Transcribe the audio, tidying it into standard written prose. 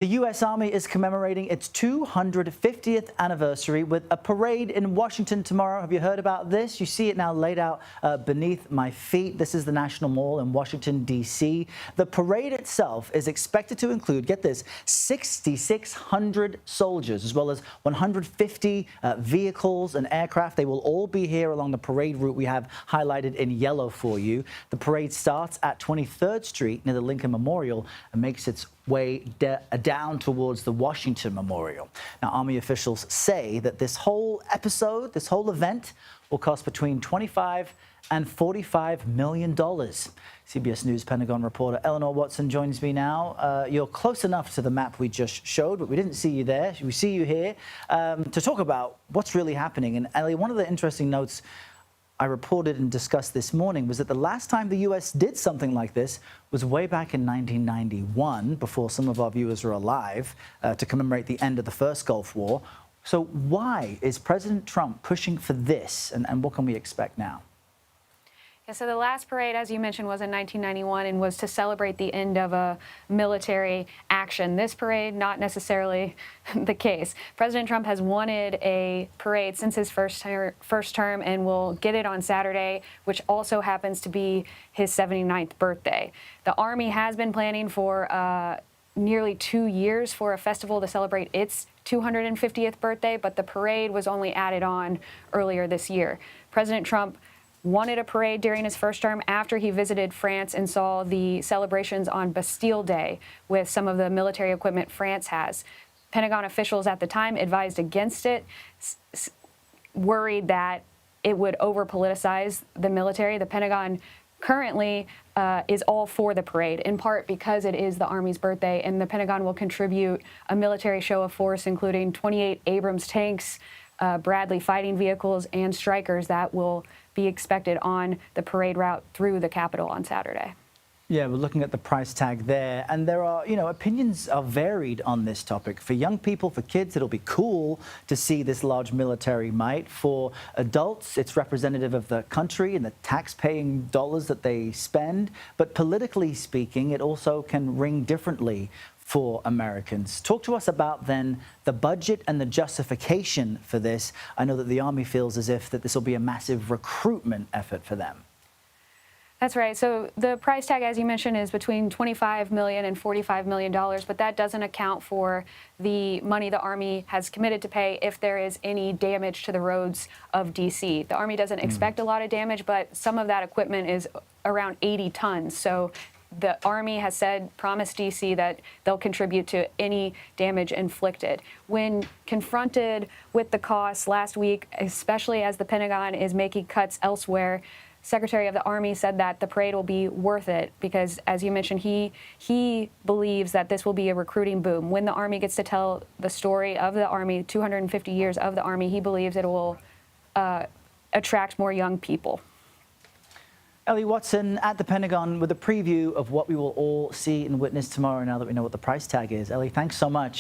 The U.S. Army is commemorating its 250th anniversary with a parade in Washington tomorrow. Have you heard about this? You see it now laid out beneath my feet. This is the National Mall in Washington, D.C. The parade itself is expected to include, get this, 6,600 soldiers, as well as 150 vehicles and aircraft. They will all be here along the parade route we have highlighted in yellow for you. The parade starts at 23rd Street near the Lincoln Memorial and makes its way down towards the Washington Memorial. Now, Army officials say that this whole episode, this whole event, will cost between $25 and $45 million. CBS News Pentagon reporter Ellee Watson joins me now. You're close enough to the map we just showed, but we didn't see you there. We see you here to talk about what's really happening. And Ellie, one of the interesting notes I reported and discussed this morning was that the last time the U.S. did something like this was way back in 1991, before some of our viewers were alive, to commemorate the end of the first Gulf War. So why is President Trump pushing for this, and what can we expect now? Yeah, so the last parade, as you mentioned, was in 1991 and was to celebrate the end of a military action. This parade, not necessarily the case. President Trump has wanted a parade since his first term and will get it on Saturday, which also happens to be his 79th birthday. The Army has been planning for nearly 2 years for a festival to celebrate its 250th birthday, but the parade was only added on earlier this year. President Trump wanted a parade during his first term after he visited France and saw the celebrations on Bastille Day with some of the military equipment France has. Pentagon officials at the time advised against it, worried that it would over-politicize the military. The Pentagon currently is all for the parade, in part because it is the Army's birthday, and the Pentagon will contribute a military show of force, including 28 Abrams tanks, Bradley fighting vehicles, and Strykers that will be expected on the parade route through the Capitol on Saturday. Yeah, we're looking at the price tag there, and there are, opinions are varied on this topic. For young people, for kids, it'll be cool to see this large military might. For adults, it's representative of the country and the tax-paying dollars that they spend. But politically speaking, it also can ring differently for Americans. Talk to us about, then, the budget and the justification for this. I know that the Army feels as if that this will be a massive recruitment effort for them. That's right. So the price tag, as you mentioned, is between $25 million and $45 million, but that doesn't account for the money the Army has committed to pay if there is any damage to the roads of D.C. The Army doesn't expect a lot of damage, but some of that equipment is around 80 tons. So the Army has promised D.C. that they'll contribute to any damage inflicted. When confronted with the costs last week, especially as the Pentagon is making cuts elsewhere, Secretary of the Army said that the parade will be worth it because, as you mentioned, he believes that this will be a recruiting boom. When the Army gets to tell the story of the Army, 250 years of the Army, he believes it will attract more young people. Ellee Watson at the Pentagon with a preview of what we will all see and witness tomorrow now that we know what the price tag is. Ellie, thanks so much.